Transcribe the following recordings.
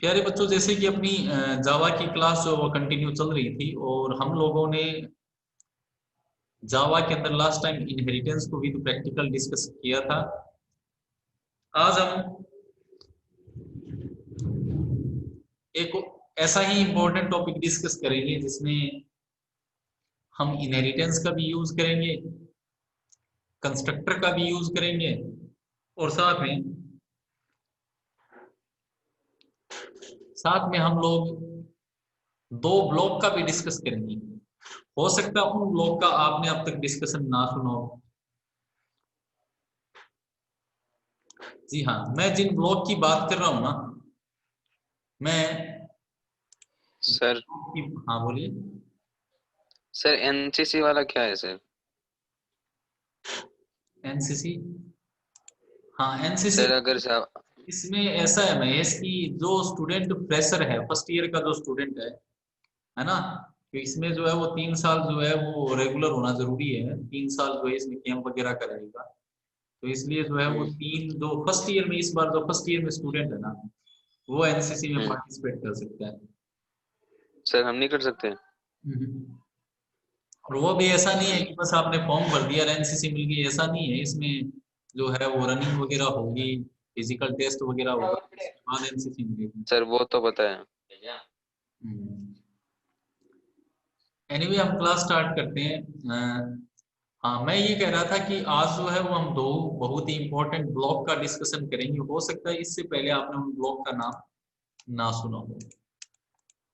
प्यारे बच्चों, जैसे कि अपनी जावा की क्लास जो वो कंटिन्यू चल रही थी और हम लोगों ने जावा के अंदर लास्ट टाइम इनहेरिटेंस को भी तो प्रैक्टिकल डिस्कस किया था। आज हम एक ऐसा ही इम्पोर्टेंट टॉपिक डिस्कस करेंगे जिसमें हम इनहेरिटेंस का भी यूज करेंगे, कंस्ट्रक्टर का भी यूज करेंगे और साथ में हम लोग दो ब्लॉक का भी डिस्कस करेंगे। हो सकता है उन ब्लॉक का आपने अब तक डिस्कशन ना सुना हो। जी हाँ, मैं जिन ब्लॉक की बात कर रहा हूं ना, मैं सर हाँ बोलिए। सर एनसीसी वाला क्या है सर? एनसीसी, हाँ एनसीसी। सर अगर इसमें ऐसा है महेश कि जो स्टूडेंट फ्रेशर है, फर्स्ट ईयर का जो स्टूडेंट है ना, तो इसमें जो है वो 3 साल जो है वो रेगुलर होना जरूरी है। 3 साल जो है इसमें कैंप वगैरह कराएगा, तो इसलिए जो है वो हम्म, तीन जो फर्स्ट ईयर में, इस बार जो फर्स्ट ईयर में स्टूडेंट है ना, वो एनसीसी में हम्म, पार्टिसिपेट कर सकता है। सर हम नहीं कर सकते? और वो भी ऐसा नहीं है कि बस आपने फॉर्म भर दिया और एनसीसी मिल गई, ऐसा नहीं है। इसमें जो है वो रनिंग वगैरह होगी, फिजिकल टेस्ट वगैरह होगा, उसके बाद एनसीसी मिलेगी। सर वो तो पता है। एनीवे हम क्लास स्टार्ट करते हैं। हाँ, मैं ये कह रहा था कि आज जो है वो हम दो बहुत ही इंपॉर्टेंट ब्लॉक का डिस्कशन करेंगे। हो सकता है इससे पहले आपने उन ब्लॉक का नाम ना सुना हो।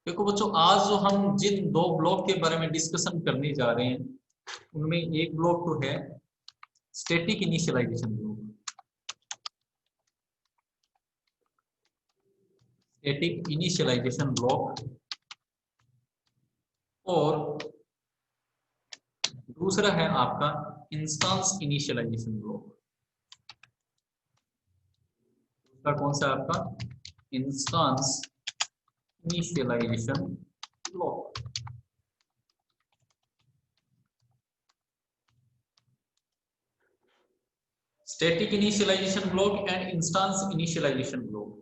देखो बच्चों, आज जो हम जिन दो ब्लॉक के बारे में डिस्कशन करने जा रहे हैं, उनमें एक ब्लॉक तो है static initialisation block. Static initialisation block और दूसरा है आपका इंस्टेंस इनिशियलाइजेशन ब्लॉक। दूसरा कौन सा आपका? Instance initialisation block. Static initialisation block and instance initialisation block,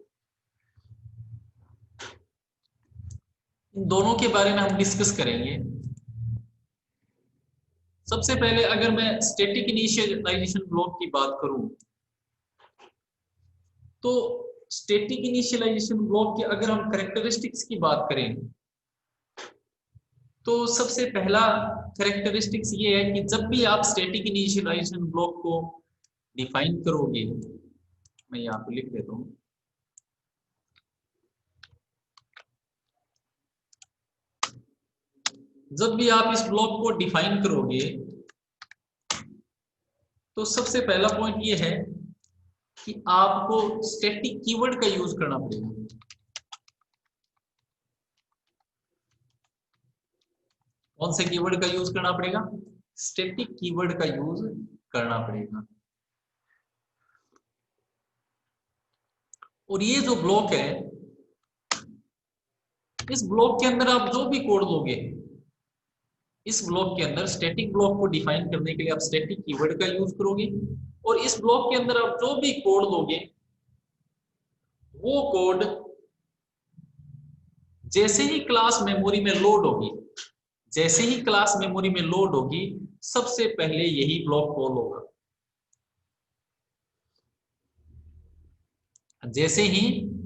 इन दोनों के बारे में हम डिस्कस करेंगे। सबसे पहले अगर मैं स्टैटिक इनिशियलाइजेशन ब्लॉक की बात करूं, तो स्टैटिक इनिशियलाइजेशन ब्लॉक के अगर हम कैरेक्टरिस्टिक्स की बात करें, तो सबसे पहला कैरेक्टरिस्टिक्स ये है कि जब भी आप स्टैटिक इनिशियलाइजेशन ब्लॉक को डिफाइन करोगे, मैं यहाँ पे लिख देता हूँ। जब भी आप इस ब्लॉक को डिफाइन करोगे, तो सबसे पहला पॉइंट ये है कि आपको स्टैटिक कीवर्ड का यूज करना पड़ेगा। कौन से कीवर्ड का यूज करना पड़ेगा? स्टैटिक कीवर्ड का यूज करना पड़ेगा। और ये जो ब्लॉक है, इस ब्लॉक के अंदर आप जो भी कोड दोगे, इस ब्लॉक के अंदर स्टैटिक ब्लॉक को डिफाइन करने के लिए आप स्टैटिक कीवर्ड का यूज करोगे, और इस ब्लॉक के अंदर आप जो भी कोड दोगे, वो कोड जैसे ही क्लास मेमोरी में लोड होगी, जैसे ही क्लास मेमोरी में लोड होगी, सबसे पहले यही ब्लॉक कॉल होगा। जैसे ही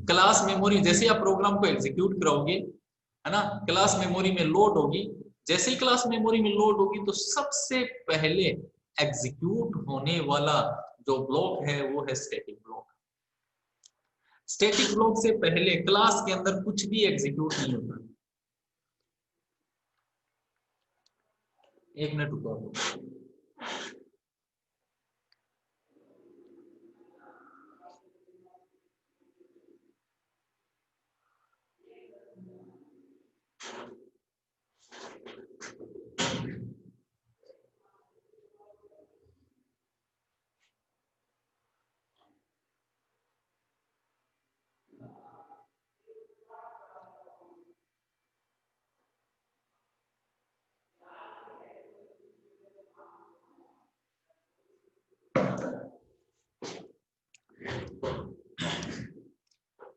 क्लास मेमोरी, जैसे आप प्रोग्राम को एग्जीक्यूट कराओगे, है ना, क्लास मेमोरी में लोड होगी। जैसे ही क्लास मेमोरी में लोड होगी, तो सबसे पहले एग्जीक्यूट होने वाला जो ब्लॉक है वो है स्टैटिक ब्लॉक। स्टैटिक ब्लॉक से पहले क्लास के अंदर कुछ भी एग्जीक्यूट नहीं होता। एक मिनट रुको।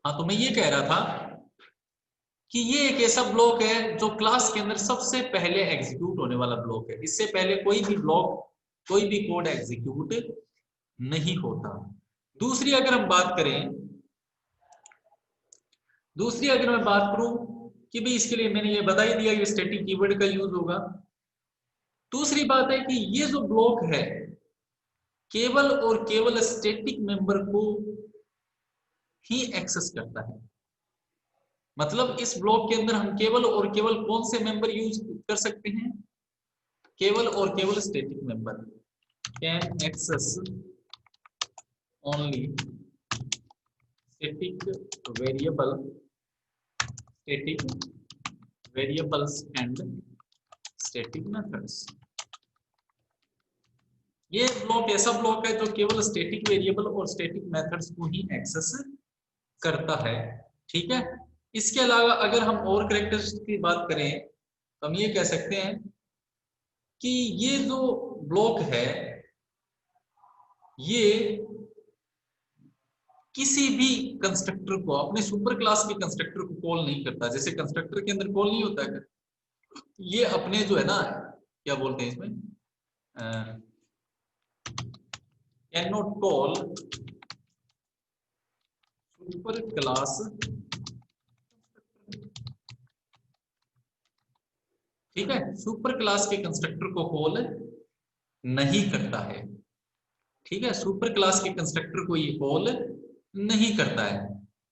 हाँ, तो मैं ये कह रहा था कि ये एक ऐसा ब्लॉक है जो क्लास के अंदर सबसे पहले एग्जीक्यूट होने वाला ब्लॉक है। इससे पहले कोई भी ब्लॉक, कोई भी कोड एग्जीक्यूट नहीं होता। दूसरी अगर हम बात करें, दूसरी अगर मैं बात करूं कि भाई इसके लिए मैंने ये बता ही दिया कि स्टैटिक कीवर्ड का यूज होगा। दूसरी बात है कि ये जो ब्लॉक है केवल और केवल स्टैटिक मेंबर को ही एक्सेस करता है। मतलब इस ब्लॉक के अंदर हम केवल और केवल कौन से मेंबर यूज कर सकते हैं? केवल और केवल static member can access only static variable, static variables and static methods. ये ब्लॉक ऐसा ब्लॉक है जो केवल स्टैटिक वेरिएबल और स्टैटिक मेथड्स को ही एक्सेस करता है। ठीक है। इसके अलावा अगर हम और कैरेक्टरिस्टिक की बात करें तो हम ये कह सकते हैं कि ये जो ब्लॉक है ये किसी भी कंस्ट्रक्टर को, अपने सुपर क्लास के कंस्ट्रक्टर को कॉल नहीं करता। जैसे कंस्ट्रक्टर के अंदर कॉल नहीं होता है, ये अपने जो है ना, क्या बोलते हैं इसमें, can not call super class, ठीक है, सुपर क्लास के कंस्ट्रक्टर को कॉल नहीं करता है। ठीक है, सुपर क्लास के कंस्ट्रक्टर को ये कॉल नहीं करता है।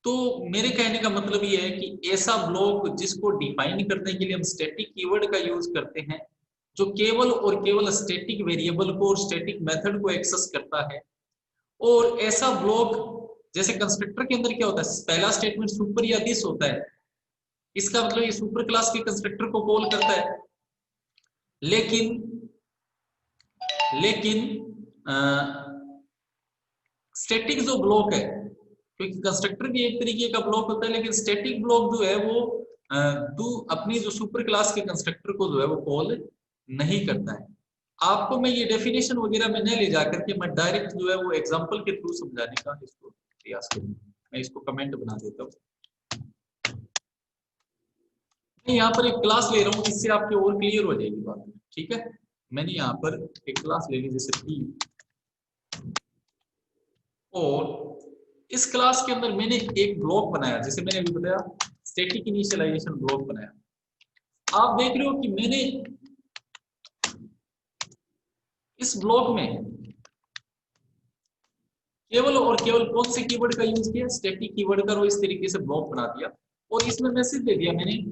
तो मेरे कहने का मतलब ये है कि ऐसा ब्लॉक जिसको डिफाइन करने के लिए हम स्टैटिक कीवर्ड का यूज करते हैं, जो केवल और केवल स्टैटिक वेरिएबल को और स्टैटिक मेथड को एक्सेस करता है। और ऐसा ब्लॉक जैसे कंस्ट्रक्टर के अंदर क्या होता है, पहला स्टेटमेंट सुपर या दिस होता है, इसका मतलब ये सुपर क्लास के कंस्ट्रक्टर को कॉल करता है। लेकिन लेकिन स्टैटिक जो ब्लॉक है, क्योंकि कंस्ट्रक्टर भी एक तरीके का ब्लॉक होता है, लेकिन स्टैटिक ब्लॉक जो है वो अपनी जो सुपर क्लास के कंस्ट्रक्टर को जो है वो कॉल नहीं करता है। आपको मैं ये डेफिनेशन वगैरह में नहीं ले जाकर के मैं डायरेक्ट जो है वो एग्जांपल के थ्रू समझाने का इसको प्रयास करूंगा। मैं इसको कमेंट बना देता हूँ। मैं यहाँ पर एक क्लास ले रहा हूँ, इससे आपकी और क्लियर हो जाएगी बात। ठीक है, मैंने यहाँ पर एक क्लास ले ली जैसे पी, और इस क्लास के अंदर मैंने एक ब्लॉक बनाया, जैसे मैंने अभी बताया स्टैटिक इनिशियलाइजेशन ब्लॉक बनाया। आप देख रहे हो कि मैंने इस ब्लॉक में केवल और केवल कौन से कीवर्ड का यूज किया, स्टैटिक कीवर्ड का, और इस तरीके से ब्लॉक बना दिया और इसमें मैसेज दे दिया मैंने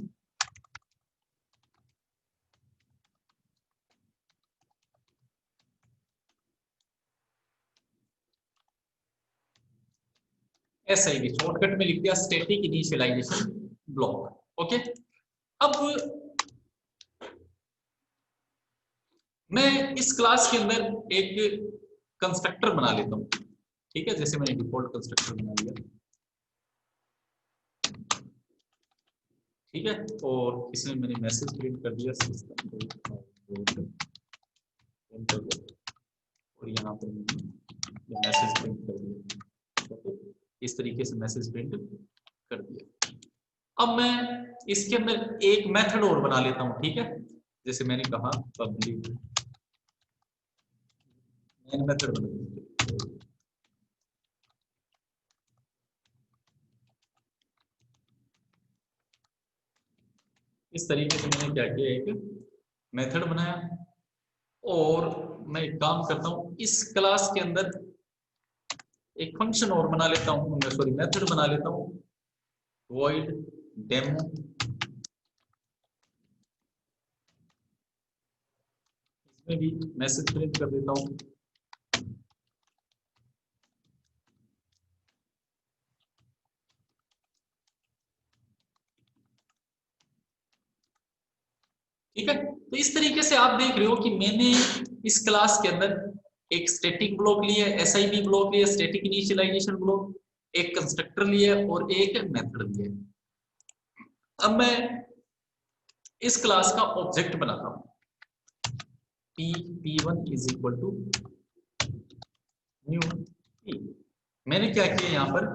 ऐसा ही, शॉर्टकट में लिख दिया स्टैटिक इनिशियलाइजेशन ब्लॉक। ओके, अब मैं इस क्लास के अंदर एक कंस्ट्रक्टर बना लेता हूं। ठीक है, जैसे मैंने डिफॉल्ट कंस्ट्रक्टर बना लिया। ठीक है, और इसमें मैंने मैसेज प्रिंट कर दिया सिस्टम और यहाँ पर मैंने मैसेज प्रिंट कर दिया। इस तरीके से मैसेज प्रिंट कर दिया। अब मैं इसके अंदर एक मेथड और बना लेता हूं। ठीक है, जैसे मैंने कहा पब्लिक मेन मेथड बना दिया। इस तरीके से मैंने क्या किया, एक मेथड बनाया। और मैं एक काम करता हूं, इस क्लास के अंदर एक फंक्शन और बना लेता हूं, मैं सॉरी मेथड बना लेता हूं, void demo। इसमें भी मैसेज प्रिंट कर देता हूं। ठीक है, तो इस तरीके से आप देख रहे हो कि मैंने इस क्लास के अंदर एक स्टैटिक ब्लॉक लिया, एसआईबी ब्लॉक लिया, स्टैटिक इनिशियलाइजेशन ब्लॉक, एक कंस्ट्रक्टर लिया और एक मेथड लिया। अब मैं इस क्लास का ऑब्जेक्ट बनाता हूं, p1 is equal to new p। मैंने क्या किया यहाँ पर,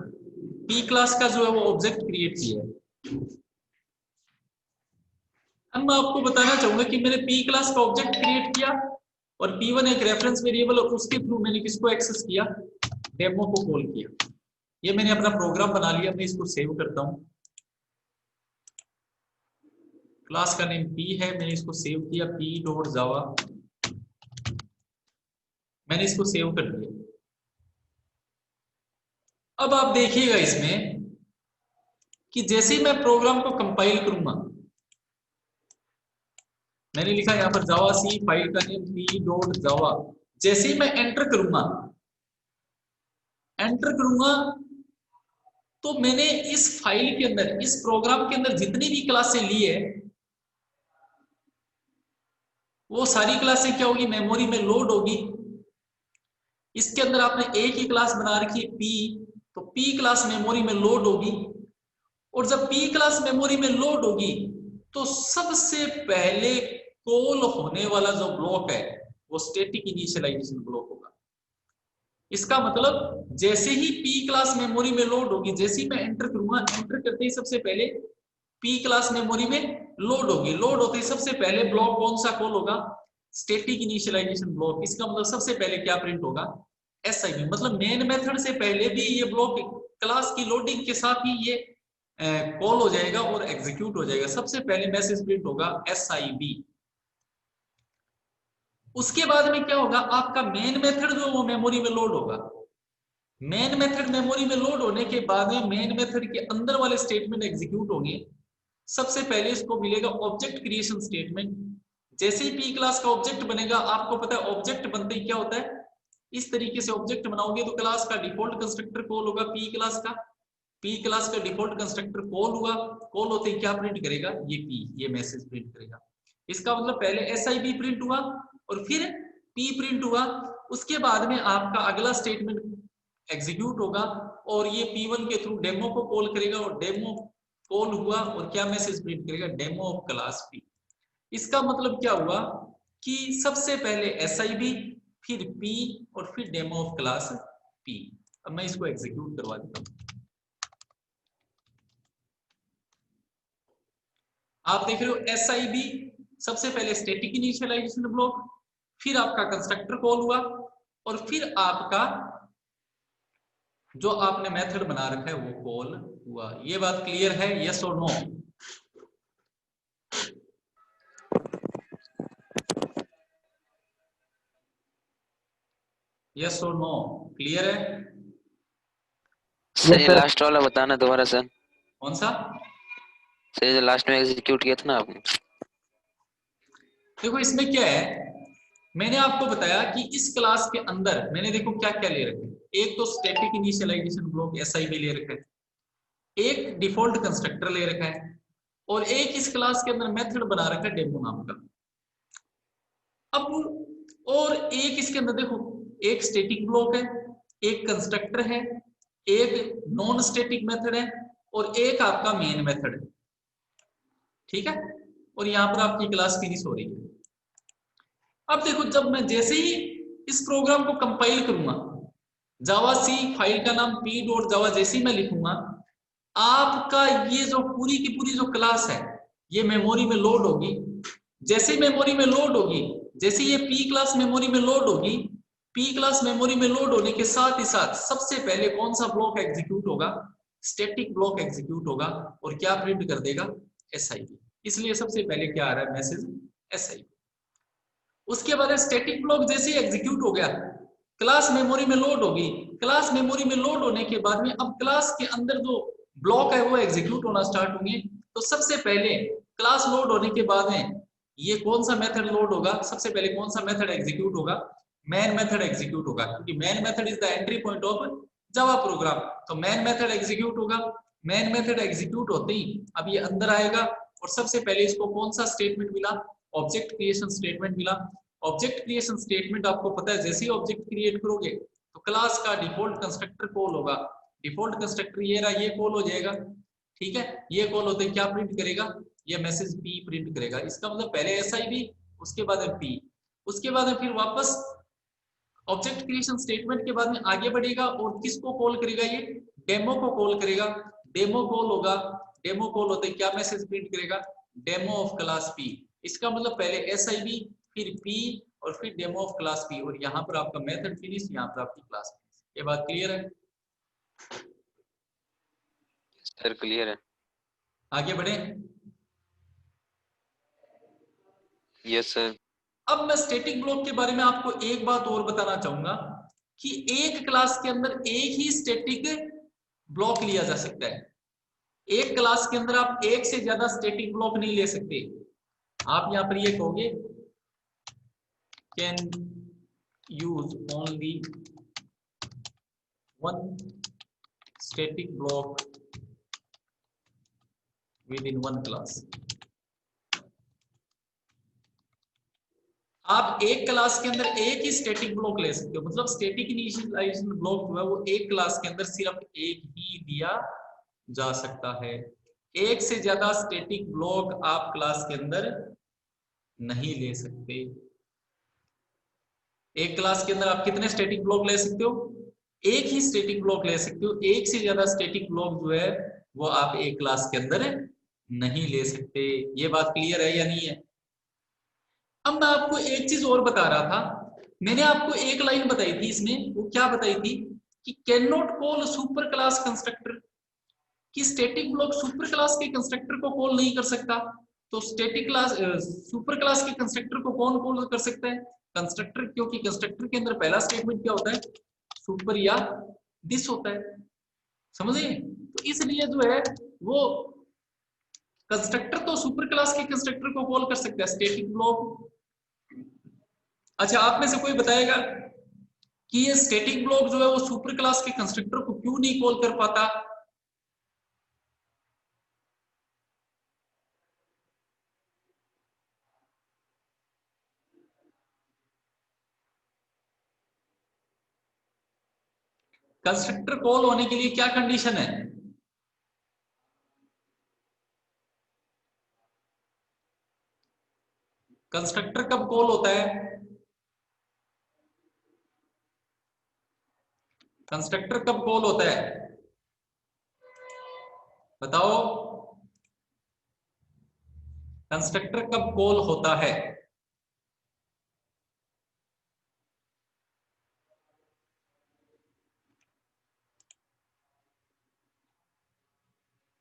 p क्लास का जो है वो ऑब्जेक्ट क्रिएट किया है। अब मैं आपको बताना चाहूंगा कि मैंने पी क्लास का ऑब्जेक्ट क्रिएट किया और P1 एक रेफरेंस वेरिएबल और उसके थ्रू मैंने किसको एक्सेस किया, डेमो को कॉल किया। ये मैंने अपना प्रोग्राम बना लिया, मैं इसको सेव करता हूं। क्लास का नेम P है, मैंने इसको सेव किया p.java, मैंने इसको सेव कर दिया। अब आप देखिएगा इसमें कि जैसे ही मैं प्रोग्राम को कंपाइल करूंगा, मैंने लिखा यहां पर जावा सी, फाइल का नेम p.java, जैसे ही मैं एंटर करूंगा तो मैंने इस फाइल के अंदर, इस प्रोग्राम के अंदर जितनी भी क्लासें ली है वो सारी क्लासें क्या होगी, मेमोरी में लोड होगी। इसके अंदर आपने एक ही क्लास बना रखी है पी, तो पी क्लास मेमोरी में लोड होगी। और जब पी क्लास मेमोरी में लोड होगी तो सबसे पहले कॉल होने वाला जो ब्लॉक है वो स्टैटिक इनिशियलाइजेशन ब्लॉक होगा। इसका मतलब जैसे ही पी क्लास मेमोरी में लोड होगी, जैसे ही मैं एंटर करूंगा, एंटर करते ही सबसे पहले पी क्लास मेमोरी में लोड होगी। लोड होते ही सबसे पहले ब्लॉक कौन सा कॉल होगा, स्टैटिक इनिशियलाइजेशन ब्लॉक। इसका मतलब सबसे पहले क्या प्रिंट होगा, एसआईबी। मतलब मेन मेथड से पहले भी ये ब्लॉक क्लास की लोडिंग के साथ ही ये कॉल हो जाएगा और एग्जीक्यूट हो जाएगा। सबसे पहले मैसेज प्रिंट होगा एसआईबी। उसके बाद में क्या होगा, आपका मेन मेथड जो वो मेमोरी में लोड होगा। मेन मेथड मेमोरी में लोड होने के बाद में मेन मेथड के अंदर वाले स्टेटमेंट एग्जीक्यूट होंगे। सबसे पहले इसको मिलेगा ऑब्जेक्ट क्रिएशन स्टेटमेंट। जैसे ही पी क्लास का ऑब्जेक्ट बनेगा, आपको पता है ऑब्जेक्ट बनते ही क्या होता है, इस तरीके से ऑब्जेक्ट बनाओगे तो क्लास का डिफॉल्ट कंस्ट्रक्टर कॉल होगा पी क्लास का। पी क्लास का डिफॉल्ट कंस्ट्रक्टर कॉल हुआ, कॉल होते ही क्या प्रिंट करेगा, ये पी, ये मैसेज प्रिंट करेगा। इसका मतलब पहले एसआईबी प्रिंट हुआ और फिर पी प्रिंट हुआ। उसके बाद में आपका अगला स्टेटमेंट एग्जीक्यूट होगा और ये P1 के थ्रू डेमो को कॉल करेगा और डेमो कॉल हुआ और क्या मैसेज प्रिंट करेगा, डेमो ऑफ क्लास P। इसका मतलब क्या हुआ कि सबसे पहले SIB, फिर P और फिर डेमो ऑफ क्लास P। अब मैं इसको एग्जीक्यूट करवा देता हूं। आप देख रहे हो SIB, सबसे पहले स्टैटिक इनिशियलाइजेशन ब्लॉक, फिर आपका कंस्ट्रक्टर कॉल हुआ और फिर आपका जो आपने मेथड बना रखा है वो कॉल हुआ। ये बात क्लियर है, यस और नो? यस और नो, क्लियर है? सर ये लास्ट वाला बताना दोबारा सर। कौन सा? सर ये जो लास्ट में एग्जीक्यूट किया था ना आपने। देखो इसमें क्या है, मैंने आपको बताया कि इस क्लास के अंदर मैंने देखो क्या क्या ले रखा है। एक तो स्टैटिक इनिशियलाइजेशन ब्लॉक SIB ले रखा है, एक डिफॉल्ट कंस्ट्रक्टर ले रखा है और एक इस क्लास के अंदर मेथड बना रखा है डेमो नाम का। अब और एक इसके अंदर देखो, एक स्टैटिक ब्लॉक है, एक कंस्ट्रक्टर है, एक नॉन स्टैटिक मेथड है और एक आपका मेन मेथड है। ठीक है, और यहां पर आपकी क्लास फिनिश हो रही है। अब देखो जब मैं जैसे ही इस प्रोग्राम को कंपाइल करूंगा, जावा सी, फाइल का नाम p.java जैसे ही मैं लिखूंगा, आपका ये जो पूरी की पूरी जो क्लास है ये मेमोरी में लोड होगी। जैसे मेमोरी में लोड होगी, जैसे ये पी क्लास मेमोरी में लोड होगी, पी क्लास मेमोरी में लोड होने के साथ ही साथ सबसे पहले कौन सा ब्लॉक एग्जीक्यूट होगा, स्टैटिक ब्लॉक एग्जीक्यूट होगा और क्या प्रिंट कर देगा, SIB। इसलिए सबसे पहले क्या आ रहा है मैसेज, SIB। उसके बाद स्टैटिक ब्लॉक जैसे ही एग्जीक्यूट हो गया, क्लास मेमोरी में लोड होगी। क्लास मेमोरी में लोड होने के बाद में अब क्लास के अंदर जो ब्लॉक है वो एग्जीक्यूट होना स्टार्ट होंगे। तो सबसे पहले क्लास लोड होने के बाद में ये कौन सा मेथड लोड होगा, सबसे पहले कौन सा मेथड एग्जीक्यूट होगा, मैन मेथड एग्जीक्यूट होगा, क्योंकि main method is the entry point of Java program. तो मैन मेथड एग्जीक्यूट होगा। मैन मेथड एग्जीक्यूट होते ही अब ये अंदर आएगा और सबसे पहले इसको कौन सा स्टेटमेंट मिला, ऑब्जेक्ट क्रिएशन स्टेटमेंट मिला। ऑब्जेक्ट क्रिएशन स्टेटमेंट आपको पता है, जैसे ही ऑब्जेक्ट क्रिएट करोगे तो क्लास का डिफॉल्ट कंस्ट्रक्टर कॉल होगा। डिफॉल्ट कंस्ट्रक्टर ये रहा, ये कॉल हो जाएगा। ठीक है, ये कॉल होते ही क्या प्रिंट करेगा, ये मैसेज P प्रिंट करेगा। इसका मतलब पहले SIB, उसके बाद P, उसके बाद फिर वापस ऑब्जेक्ट क्रिएशन स्टेटमेंट के बाद में आगे बढ़ेगा और किसको कॉल करेगा, ये डेमो को कॉल करेगा। डेमो कॉल होगा, डेमो कॉल होते ही क्या मैसेज प्रिंट करेगा, डेमो ऑफ क्लास पी। इसका मतलब पहले SIB फिर P और फिर डेमो ऑफ क्लास P, और यहाँ पर आपका मेथड फिनिश, यहाँ पर आपकी क्लास फिनिश। ये बात क्लियर है? सर क्लियर है। आगे बढ़े। Yes sir. अब मैं स्टैटिक ब्लॉक के बारे में आपको एक बात और बताना चाहूंगा कि एक क्लास के अंदर एक ही स्टैटिक ब्लॉक लिया जा सकता है। एक क्लास के अंदर आप एक से ज्यादा स्टैटिक ब्लॉक नहीं ले सकते। आप यहां पर ये कहोगे can use only one static block with in one class. आप एक क्लास के अंदर एक ही स्टैटिक ब्लॉक ले सकते हो, मतलब स्टैटिक इनिशियलाइजेशन ब्लॉक जो है वो एक क्लास के अंदर सिर्फ एक ही दिया जा सकता है। एक से ज्यादा स्टैटिक ब्लॉक आप क्लास के अंदर नहीं ले सकते। एक क्लास के अंदर आप कितने स्टैटिक ब्लॉक ले सकते हो? एक ही स्टैटिक ब्लॉक ले सकते हो। एक से ज्यादा स्टैटिक ब्लॉक जो है वो आप एक क्लास के अंदर नहीं ले सकते। ये बात क्लियर है या नहीं है? अब मैं आपको एक चीज और बता रहा था। मैंने आपको एक लाइन बताई थी इसमें, वो क्या बताई थी कि can not call super class constructor, कि स्टैटिक ब्लॉक सुपर क्लास के कंस्ट्रक्टर को कॉल नहीं कर सकता। तो स्टैटिक क्लास सुपर क्लास के कंस्ट्रक्टर को कौन कॉल कर सकता है? कंस्ट्रक्टर, क्योंकि कंस्ट्रक्टर के अंदर पहला स्टेटमेंट क्या होता है? सुपर या दिस होता है। समझिए? तो इसलिए जो है वो कंस्ट्रक्टर तो सुपर क्लास के कंस्ट्रक्टर को कॉल कर सकता है, स्टैटिक ब्लॉक। अच्छा, आप में से कोई बताएगा कि ये स्टैटिक ब्लॉक जो है वो सुपर क्लास के कंस्ट्रक्टर को क्यों नहीं कॉल कर पाता? कंस्ट्रक्टर कॉल होने के लिए क्या कंडीशन है? कंस्ट्रक्टर कब कॉल होता है? कंस्ट्रक्टर कब कॉल होता है? बताओ, कंस्ट्रक्टर कब कॉल होता है?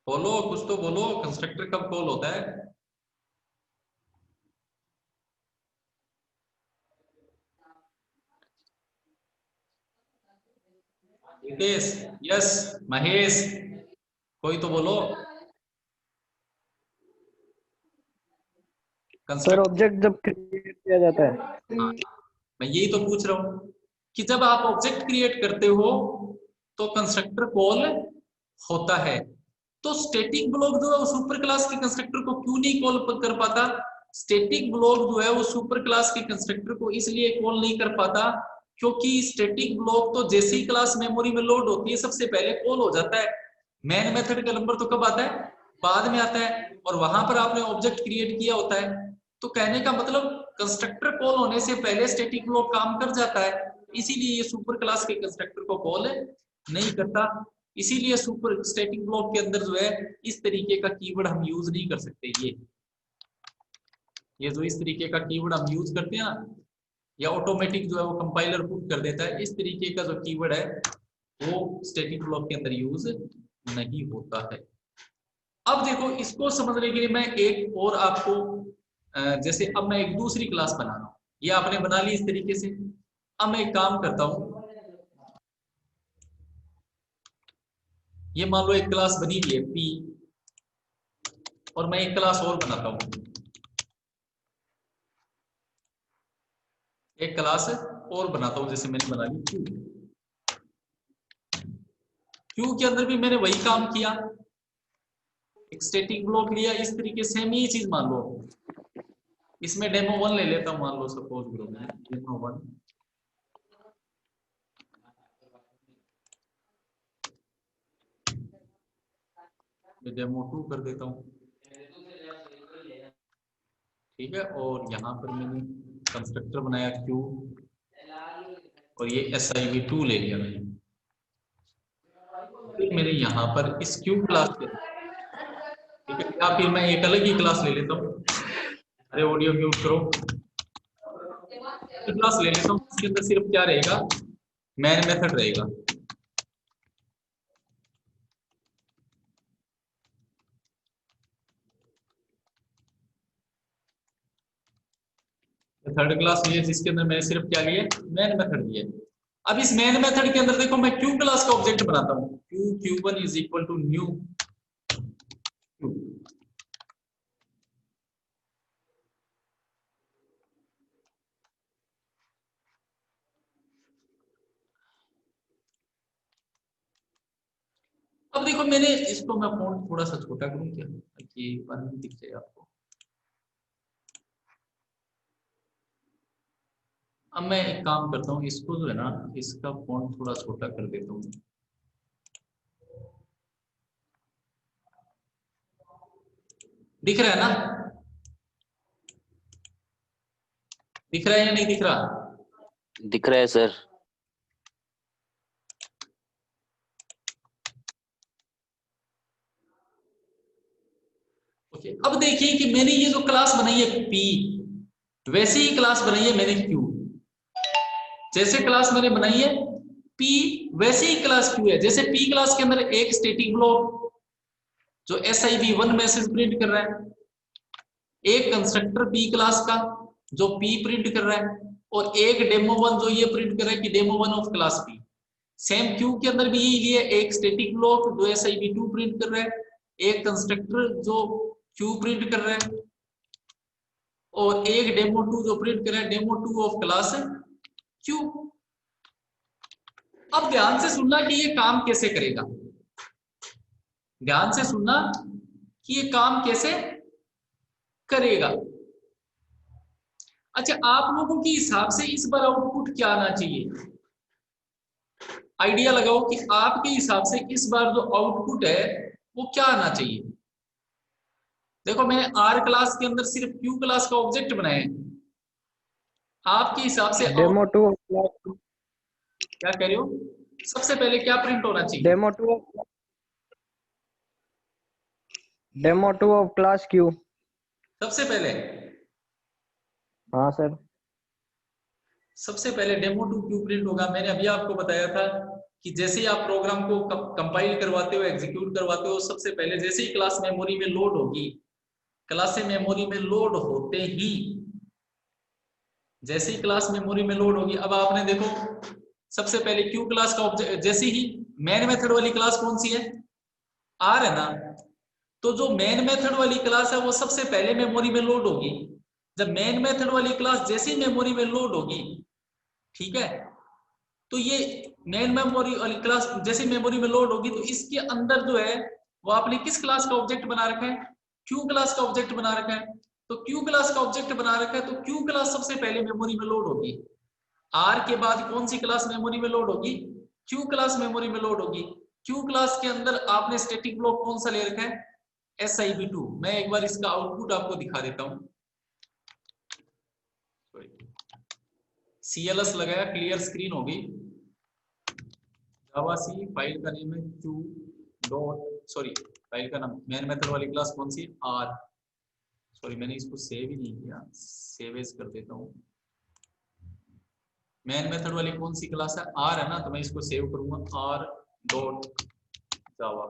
बोलो, कुछ तो बोलो, कंस्ट्रक्टर कब कॉल होता है? रितेश, यस, महेश, कोई तो बोलो। सर कंस्ट्रक्टर, ऑब्जेक्ट जब क्रिएट किया जाता है। हाँ, मैं यही तो पूछ रहा हूं कि जब आप ऑब्जेक्ट क्रिएट करते हो तो कंस्ट्रक्टर कॉल होता है। तो स्टैटिक ब्लॉक जो है वो सुपर क्लास के कंस्ट्रक्टर को क्यों नहीं कॉल कर पाता? स्टैटिक ब्लॉक जो है वो सुपर क्लास के कंस्ट्रक्टर को इसलिए कॉल नहीं कर पाता क्योंकि स्टैटिक ब्लॉक तो जैसे ही क्लास मेमोरी में लोड होती है सबसे पहले कॉल हो जाता है। मेन मेथड का नंबर तो कब आता है? बाद में आता है, और वहां पर आपने ऑब्जेक्ट क्रिएट किया होता है। तो कहने का मतलब कंस्ट्रक्टर कॉल होने से पहले स्टैटिक ब्लॉक काम कर जाता है, इसीलिए ये सुपर क्लास के कंस्ट्रक्टर को कॉल नहीं करता। इसीलिए सुपर स्टैटिक ब्लॉक के अंदर जो है इस तरीके का कीवर्ड हम यूज नहीं कर सकते। ये जो इस तरीके का कीवर्ड हम यूज करते हैं ना, या ऑटोमेटिक जो है वो कंपाइलर पुट कर देता है, इस तरीके का जो कीवर्ड है वो स्टैटिक ब्लॉक के अंदर यूज नहीं होता है। अब देखो, इसको समझने के लिए मैं एक और आपको जैसे अब मैं एक दूसरी क्लास बना रहा हूं, ये आपने बना ली इस तरीके से। अब मैं एक काम करता हूं, ये मान लो एक क्लास बनी हुई है पी, और मैं एक क्लास और बनाता हूं, एक क्लास और बनाता हूं, जैसे मैंने बना ली क्यू। क्यू के अंदर भी मैंने वही काम किया, एक स्टैटिक ब्लॉक लिया, इस तरीके से सेम ही चीज मान लो। इसमें डेमो 1 ले लेता हूं, मान लो सपोज करो मैं डेमो 1, डेमो 2 कर देता हूं, ठीक है। और यहाँ पर मैंने कंस्ट्रक्टर बनाया क्यू, और ये SIV2 ले लिया मैंने। फिर मैंने यहाँ पर इस क्यू क्लास के, ठीक है, या फिर मैं एक अलग ही क्लास ले लेता हूँ। अरे ऑडियो म्यूट करो। क्लास ले लेता हूँ, इसके अंदर सिर्फ क्या रहेगा, मैन मेथड रहेगा। थर्ड क्लास लिए जिसके अंदर मैंने सिर्फ क्या लिया, मैन मेथड लिया। अब इस मैन मेथड के अंदर देखो मैं क्यू क्लास का ऑब्जेक्ट बनाता हूँ, Q Q one is equal to new Q. अब देखो मैंने इसको, मैं फॉन्ट थोड़ा सा छोटा करूं क्या, ताकि वन दिख जाए आपको। अब मैं एक काम करता हूँ, इसको जो है ना, इसका फॉन्ट थोड़ा छोटा कर देता हूँ। दिख रहा है ना, दिख रहा है या नहीं दिख रहा? दिख रहा है सर। ओके, अब देखिए कि मैंने ये जो क्लास बनाई है पी, वैसे ही क्लास बनाई है मैंने क्यू। जैसे क्लास मैंने बनाई है पी, वैसे ही क्लास क्यू है। जैसे पी क्लास के अंदर एक स्टैटिक ब्लॉक जो SIB1 मैसेज प्रिंट कर रहा है, एक कंस्ट्रक्टर पी क्लास का जो पी प्रिंट कर रहा है, और एक डेमो1 जो ये प्रिंट कर रहा है कि डेमो1 of class P. Same Q के अंदर भी यही लिए, एक स्टैटिक ब्लॉक जो SIB2 प्रिंट कर रहा है, एक कंस्ट्रक्टर जो क्यू प्रिंट कर रहा है, और एक डेमो2 जो प्रिंट कर रहा है डेमो2 ऑफ क्लास क्यू। अब ध्यान से सुनना कि ये काम कैसे करेगा, ध्यान से सुनना कि ये काम कैसे करेगा। अच्छा, आप लोगों के हिसाब से इस बार आउटपुट क्या आना चाहिए? आइडिया लगाओ कि आपके हिसाब से इस बार जो आउटपुट है वो क्या आना चाहिए। देखो मैंने आर क्लास के अंदर सिर्फ क्यू क्लास का ऑब्जेक्ट बनाया है, आपके हिसाब से डेमो टू क्या कह रहे हो? सबसे पहले क्या प्रिंट होना चाहिए? Demo two of class Q. सबसे पहले, हाँ सर। सबसे पहले डेमो टू क्यू प्रिंट होगा। मैंने अभी आपको बताया था कि जैसे ही आप प्रोग्राम को कंपाइल करवाते हो, एग्जीक्यूट करवाते हो, सबसे पहले जैसे ही क्लास मेमोरी में लोड होगी, क्लास मेमोरी में लोड होते ही, जैसे ही क्लास मेमोरी में लोड होगी, अब आपने देखो सबसे पहले क्यू क्लास का ऑब्जेक्ट, जैसे ही मेन मेथड वाली क्लास कौन सी है, आर है ना, तो जो मेन मेथड वाली क्लास है वो सबसे पहले मेमोरी में लोड होगी। जब मेन मेथड वाली क्लास जैसी मेमोरी में लोड होगी, ठीक है, तो ये मेन मेमोरी वाली क्लास जैसे मेमोरी में लोड होगी, तो इसके अंदर जो है वो आपने किस क्लास का ऑब्जेक्ट बना रखा है, क्यू क्लास का ऑब्जेक्ट बना रखा है। तो क्यू क्लास का ऑब्जेक्ट बना रखा है, तो क्यू क्लास सबसे पहले मेमोरी में लोड होगी। आर के बाद कौन सी क्लास मेमोरी में लोड होगी? क्यू क्लास मेमोरी में लोड होगी। क्यू क्लास के अंदर आपने स्टैटिक ब्लॉक कौन सा ले रखा है? SIB2। मैं एक बार इसका आउटपुट आपको दिखा देता हूं। CLS लगाया, क्लियर स्क्रीन होगी। जावा सी, फाइल का नेम है क्यू डॉट, सॉरी फाइल का नाम, मेन मेथड वाली क्लास कौन सी? आर। सॉरी मैंने इसको सेव ही नहीं किया, सेव एज कर देता हूँ। मेन मेथड वाली कौन सी क्लास है? आर है ना, तो मैं इसको सेव करूंगा, आर डॉट जावा।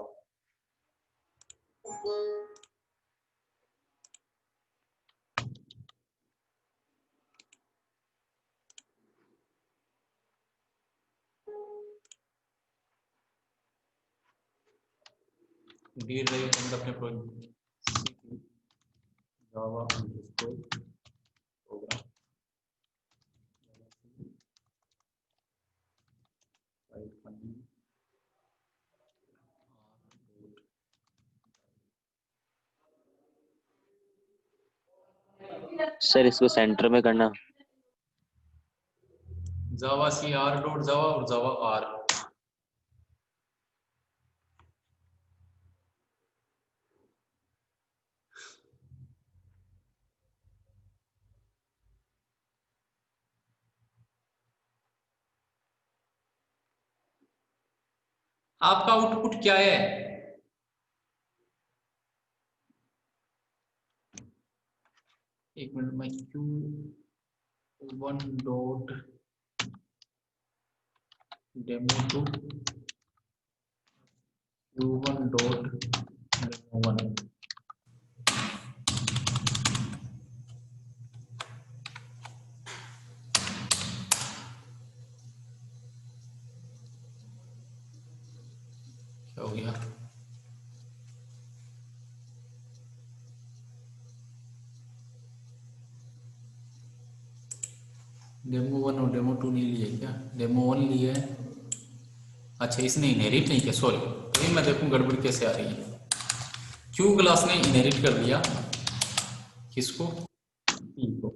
डी ड्राइव अपने प्रोग्राम जावा अंडरस्कोर प्रोग्राम फाइल का नेम सर इसको सेंटर में करना। जावा सी आर डॉट जावा और जावा आर। आपका आउटपुट क्या है? एक मिनट में Q1 डॉट डेमो2 Q1 डॉट डेमो1 क्या हो गया? डेमो1 और डेमो2 नहीं लिए क्या? डेमो1 लिए है। अच्छा, इसने इनहेरिट नहीं किया, सॉरी। तो मैं देखूं गड़बड़ कैसे आ रही है। क्यू क्लास ने इनहेरिट कर दिया किसको? पी को।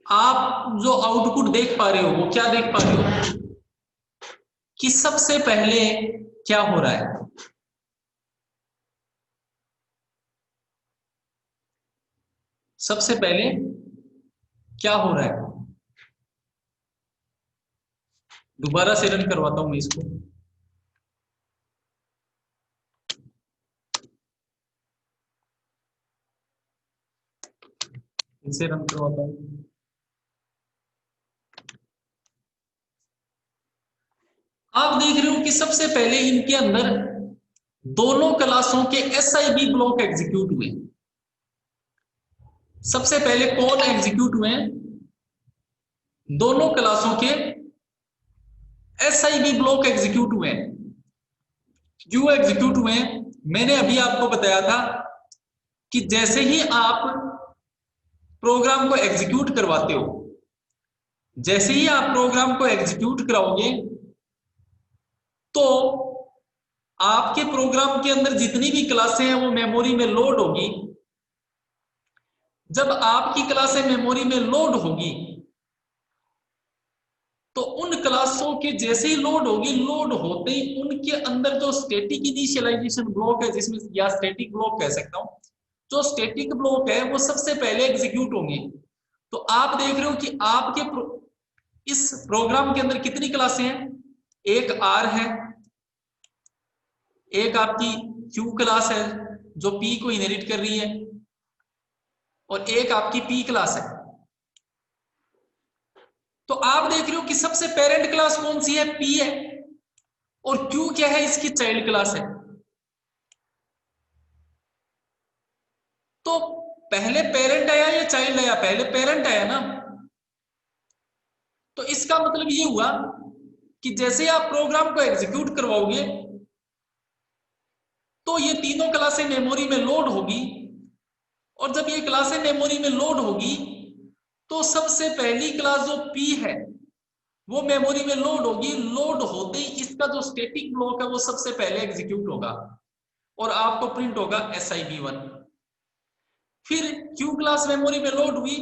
आप जो आउटपुट देख पा रहे हो वो क्या देख पा रहे हो कि सबसे पहले क्या हो रहा है? सबसे पहले क्या हो रहा है? दोबारा से रन करवाता हूं मैं इसको। इसे रन करवाता हूं। आप देख रहे हो कि सबसे पहले इनके अंदर दोनों क्लासों के SIB ब्लॉक एग्जीक्यूट हुए। सबसे पहले कौन एग्जीक्यूट हुए? दोनों क्लासों के SIB ब्लॉक एग्जीक्यूट हुए। क्यों एग्जीक्यूट हुए? मैंने अभी आपको बताया था कि जैसे ही आप प्रोग्राम को एग्जीक्यूट करवाते हो, जैसे ही आप प्रोग्राम को एग्जीक्यूट कराओगे तो आपके प्रोग्राम के अंदर जितनी भी क्लासें हैं वो मेमोरी में लोड होगी। जब आपकी क्लासें मेमोरी में लोड होगी तो उन क्लासों के जैसे ही लोड होगी, लोड होते ही उनके अंदर जो स्टैटिक इनिशियलाइजेशन ब्लॉक है, जिसमें या स्टैटिक ब्लॉक कह सकता हूं, जो स्टैटिक ब्लॉक है वो सबसे पहले एग्जीक्यूट होंगे। तो आप देख रहे हो कि आपके इस प्रोग्राम के अंदर कितनी क्लासें हैं? एक R है, एक आपकी Q क्लास है जो P को इनहेरिट कर रही है, और एक आपकी P क्लास है। तो आप देख रहे हो कि सबसे पेरेंट क्लास कौन सी है? P है, और Q क्या है? इसकी चाइल्ड क्लास है। तो पहले पेरेंट आया या चाइल्ड आया? पहले पेरेंट आया ना। तो इसका मतलब ये हुआ कि जैसे आप प्रोग्राम को एग्जीक्यूट करवाओगे तो ये तीनों क्लासें मेमोरी में लोड होगी, और जब ये क्लासें मेमोरी में लोड होगी तो सबसे पहली क्लास जो P है वो मेमोरी में लोड होगी। लोड होते ही इसका जो स्टैटिक ब्लॉक है वो सबसे पहले एग्जीक्यूट होगा और आपको प्रिंट होगा SIB1। फिर Q क्लास मेमोरी में लोड हुई,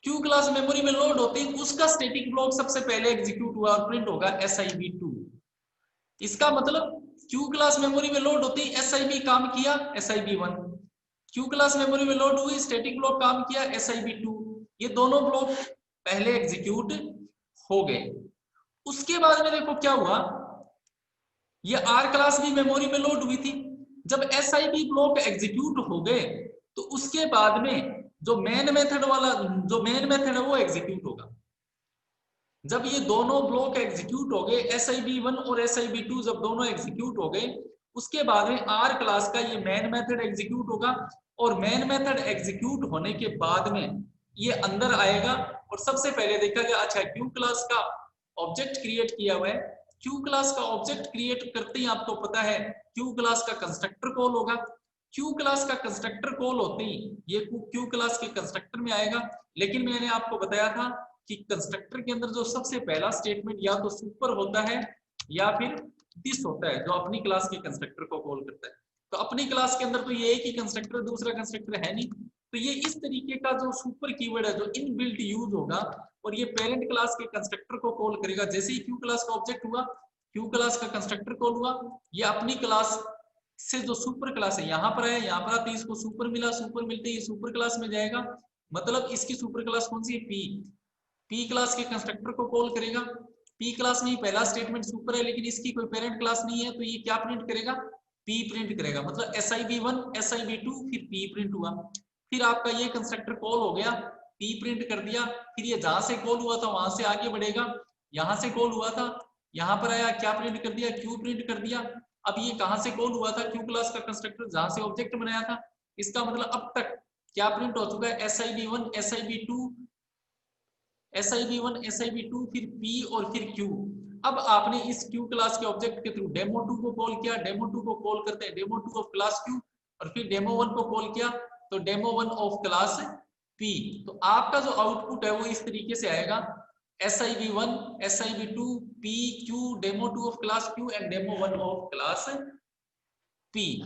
Q क्लास मेमोरी में लोड होते ही उसका स्टैटिक ब्लॉक सबसे पहले एग्जीक्यूट हुआ और प्रिंट होगा SIB2। इसका मतलब Q क्लास मेमोरी में लोड होती है, SIB काम किया, SIB1। Q क्लास मेमोरी में लोड हुई, स्टैटिक ब्लॉक काम किया, SIB2। ये दोनों ब्लॉक पहले एग्जीक्यूट हो गए। उसके बाद में देखो क्या हुआ, ये R क्लास भी मेमोरी में लोड हुई थी। जब SIB ब्लॉक एग्जीक्यूट हो गए तो उसके बाद में जो मेन मेथड है वो एग्जीक्यूट होगा। जब ये दोनों ब्लॉक एग्जीक्यूट हो गए, SIB1 और SIB2 जब दोनों एग्जीक्यूट हो गए, उसके बाद में R क्लास का ये मेन मेथड एग्जीक्यूट होगा, और मेन मेथड एग्जीक्यूट होने के बाद में ये अंदर आएगा और सबसे पहले देखा गया, अच्छा Q क्लास का ऑब्जेक्ट क्रिएट किया हुआ है। Q क्लास का ऑब्जेक्ट क्रिएट करते ही आपको पता है Q क्लास का कंस्ट्रक्टर कॉल होगा। Q क्लास का कंस्ट्रक्टर कॉल होते ही ये Q क्लास के कंस्ट्रक्टर में आएगा। लेकिन मैंने आपको बताया था कि कंस्ट्रक्टर के अंदर जो सबसे पहला स्टेटमेंट या तो सुपर होता है या फिर दिस होता है जो अपनी क्लास के कंस्ट्रक्टर को कॉल करता है। तो अपनी क्लास के अंदर तो ये एक ही कंस्ट्रक्टर, दूसरा कंस्ट्रक्टर है नहीं, तो ये इस तरीके का जो सुपर कीवर्ड है जो इनबिल्ट यूज होगा, और ये पेरेंट क्लास के कंस्ट्रक्टर को कॉल करेगा। जैसे ही क्यू क्लास का ऑब्जेक्ट हुआ, क्यू क्लास का कंस्ट्रक्टर कॉल हुआ, ये अपनी क्लास से जो सुपर क्लास है यहाँ पर है, यहाँ पर आते इसको सुपर मिला, सुपर मिलते ही सुपर क्लास में जाएगा, मतलब इसकी सुपर क्लास कौन सी है, पी। पी क्लास के कंस्ट्रक्टर को कॉल करेगा। पी क्लास में ही पहला स्टेटमेंट सुपर है, लेकिन इसकी कोई पेरेंट क्लास नहीं है, तो ये क्या प्रिंट करेगा, पी प्रिंट करेगा। मतलब SIB1 SIB2 फिर पी प्रिंट हुआ। फिर आपका ये कंस्ट्रक्टर कॉल हो गया, पी प्रिंट कर दिया, फिर ये जहां से कॉल हुआ था वहां से आगे बढ़ेगा, यहां से कॉल हुआ था, यहाँ पर आया, क्या प्रिंट कर दिया, क्यू प्रिंट कर दिया। अब ये कहां से कॉल हुआ था, क्यू क्लास का कंस्ट्रक्टर जहां से ऑब्जेक्ट बनाया था, इसका मतलब अब तक क्या प्रिंट हो चुका है, SIB1 SIB2 SIB1 SIB2 फिर P और फिर Q। अब आपने इस Q क्लास के ऑब्जेक्ट के थ्रू डेमो2 को कॉल किया, डेमो2 को कॉल करते हैं डेमो2 ऑफ क्लास Q, और फिर डेमो1 को कॉल किया तो डेमो1 ऑफ क्लास P। तो आपका जो आउटपुट है वो इस तरीके से आएगा, SIB1 SIB2 P Q डेमो2 ऑफ क्लास Q एंड डेमो1 ऑफ क्लास P।